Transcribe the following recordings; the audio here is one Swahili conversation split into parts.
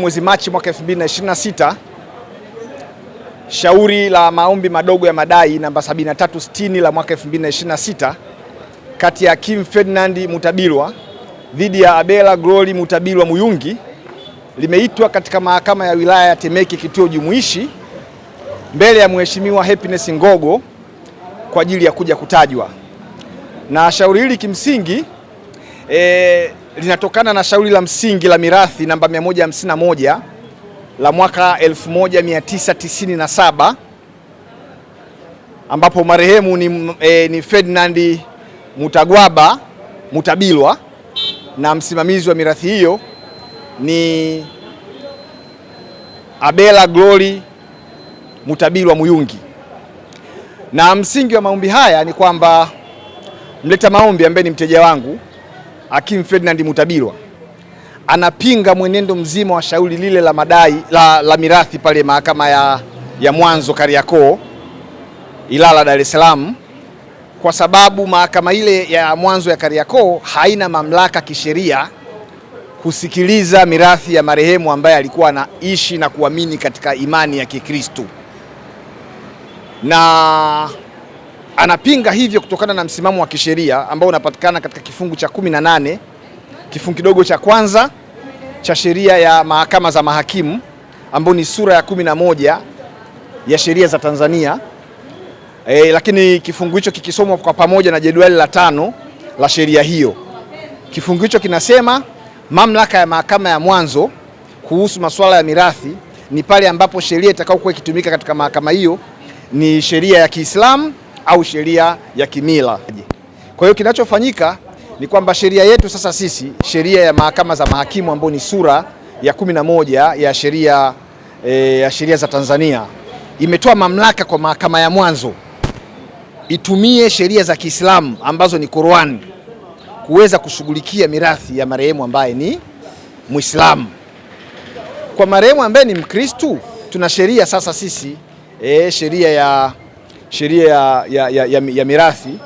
mwezi Machi mwaka 2026, shauri la maombi madogo ya madai namba 7360 la mwaka 2026 kati ya Hakimu Ferdinand Mutabilwa dhidi ya Abela Glory Mutabilwa Muyungi limeitwa katika mahakama ya wilaya ya Temeke kituo jumuishi mbele ya Mheshimiwa Happiness Ngogo kwa ajili ya kuja kutajwa. Na shauri hili kimsingi linatokana na shauri la msingi la mirathi namba 151 la mwaka 1997 ambapo marehemu ni Ferdinand Mutagwaba Mutabilwa na msimamizi wa mirathi hiyo ni Abela Glory Mutabilwa Muyungi. Na msingi wa maombi haya ni kwamba mleta maombi ambaye ni mteja wangu Hakimu Ferdinand Mutabilwa anapinga mwenendo mzima wa shauri lile la madai la mirathi pale mahakama ya mwanzo Kariakoo Ilala, Dar es Salaam, kwa sababu mahakama ile ya mwanzo ya Kariakoo haina mamlaka kisheria kusikiliza mirathi ya marehemu ambaye alikuwa anaishi na kuamini katika imani ya Kikristo. Na anapinga hivyo kutokana na msimamo wa kisheria ambao unapatikana katika kifungu cha 18 kifungu kidogo cha kwanza cha sheria ya mahakama za mahakimu ambao ni sura ya 11 ya sheria za Tanzania. Lakini kifungu hicho kikisomwa kwa pamoja na jedwali la 5 la sheria hiyo, kifungu hicho kinasema mamlaka ya mahakama ya mwanzo kuhusu masuala ya mirathi ni pale ambapo sheria itakayokuwa ikitumika katika mahakama hiyo ni sheria ya Kiislamu au sheria ya kimila. Kwa hiyo kinachofanyika ni kwamba sheria yetu sasa sisi, sheria ya mahakama za mahakimu ambayo ni sura ya 11 ya sheria za Tanzania, imetoa mamlaka kwa mahakama ya mwanzo itumie sheria za Kiislamu ambazo ni Qur'an kuweza kushughulikia mirathi ya marehemu ambaye ni Muislamu. Kwa marehemu ambaye ni Mkristu tuna sheria sasa sisi sheria ya mirathi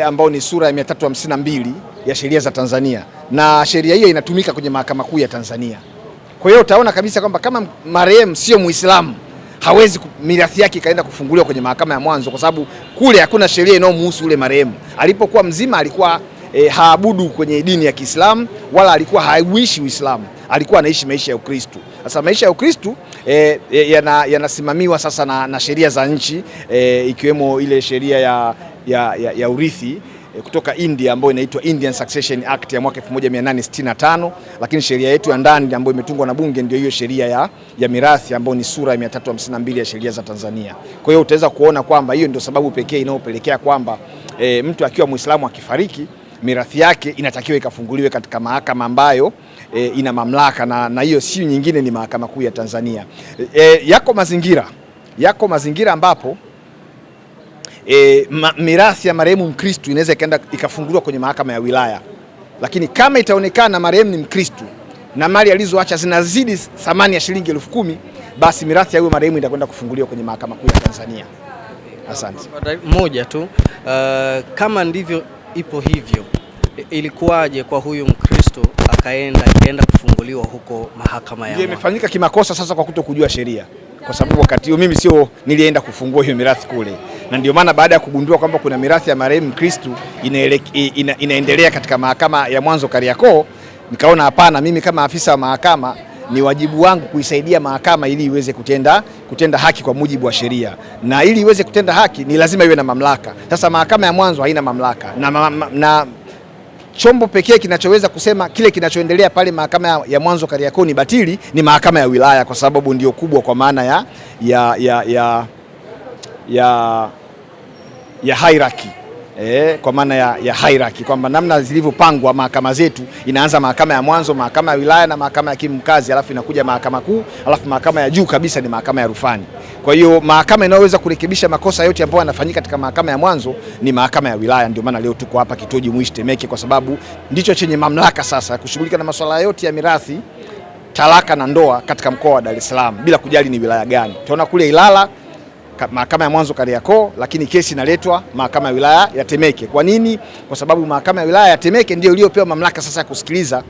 ambao ni sura ya 352 ya sheria za Tanzania, na sheria hiyo inatumika kwenye mahakama kuu ya Tanzania. Kwa hiyo utaona kabisa kwamba kama marehemu sio Muislamu hawezi mirathi yake ikaenda kufunguliwa kwenye mahakama ya mwanzo, kwa sababu kule hakuna sheria inayomhusu ule marehemu. Alipokuwa mzima alikuwa haabudu kwenye dini ya Kiislamu wala alikuwa haishi Uislamu, alikuwa anaishi maisha ya Ukristo. Sasa maisha ya Ukristo yanasimamiwa sasa na sheria za nchi ikiwemo ile sheria ya urithi kutoka India ambayo inaitwa Indian Succession Act ya mwaka 1865, lakini sheria yetu ya ndani ambayo imetungwa na bunge ndio hiyo sheria ya mirathi ambayo ni sura ya 352 ya sheria za Tanzania. Kwa hiyo utaweza kuona kwamba hiyo ndio sababu pekee inayopelekea kwamba mtu akiwa Muislamu akifariki mirathi yake inatakiwa ikafunguliwe katika mahakama ambayo ina mamlaka, na hiyo si nyingine, ni mahakama kuu ya Tanzania. Yako mazingira ambapo mirathi ya marehemu Mkristo inaweza ikaenda ikafunguliwa kwenye mahakama ya wilaya, lakini kama itaonekana marehemu ni Mkristo na mali alizoacha zinazidi thamani ya shilingi 10,000, basi mirathi ya huyo marehemu itakwenda kufunguliwa kwenye mahakama kuu ya Tanzania. Asante. Moja tu, kama ndivyo ipo hivyo, ilikuwaje kwa huyu Mkristo ikaenda kufunguliwa huko mahakama ya? Ndio imefanyika kimakosa sasa kwa kutokujua sheria, kwa sababu wakati huo mimi sio nilienda kufungua hiyo mirathi kule, na ndio maana baada ya kugundua kwamba kuna mirathi ya marehemu Mkristo inaendelea katika mahakama ya mwanzo Kariakoo, nikaona hapana, mimi kama afisa wa mahakama ni wajibu wangu kuisaidia mahakama ili iweze kutenda haki kwa mujibu wa sheria, na ili iweze kutenda haki ni lazima iwe na mamlaka. Sasa mahakama ya mwanzo haina mamlaka, na chombo pekee kinachoweza kusema kile kinachoendelea pale mahakama ya mwanzo Kariakoo ni batili ni mahakama ya wilaya, kwa sababu ndio kubwa kwa maana ya hierarchy. Kwa maana ya hierarchy kwamba namna zilivyopangwa mahakama zetu, inaanza mahakama ya mwanzo, mahakama ya wilaya na mahakama ya hakimu mkazi, alafu inakuja mahakama kuu, alafu mahakama ya juu kabisa ni mahakama ya rufani. Kwa hiyo mahakama inayoweza kurekebisha makosa yote ambayo yanafanyika katika mahakama ya mwanzo ni mahakama ya wilaya. Ndio maana leo tuko hapa kituo jumuishi Temeke, kwa sababu ndicho chenye mamlaka sasa kushughulika na masuala yote ya mirathi, talaka na ndoa katika mkoa wa Dar es Salaam bila kujali ni wilaya gani. Tunaona kule Ilala mahakama ya mwanzo Kariakoo, lakini kesi inaletwa mahakama ya wilaya ya Temeke. Kwa nini? Kwa sababu mahakama ya wilaya ya Temeke ndio iliyopewa mamlaka sasa ya kusikiliza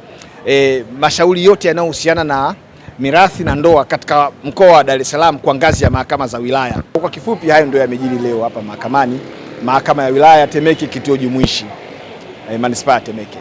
mashauri yote yanayohusiana mirathi na ndoa katika mkoa wa Dar es Salaam kwa ngazi ya mahakama za wilaya. Kwa kifupi, hayo ndio yamejiri leo hapa mahakamani, mahakama ya wilaya Temeke, kituo jumuishi manispaa ya Temeke.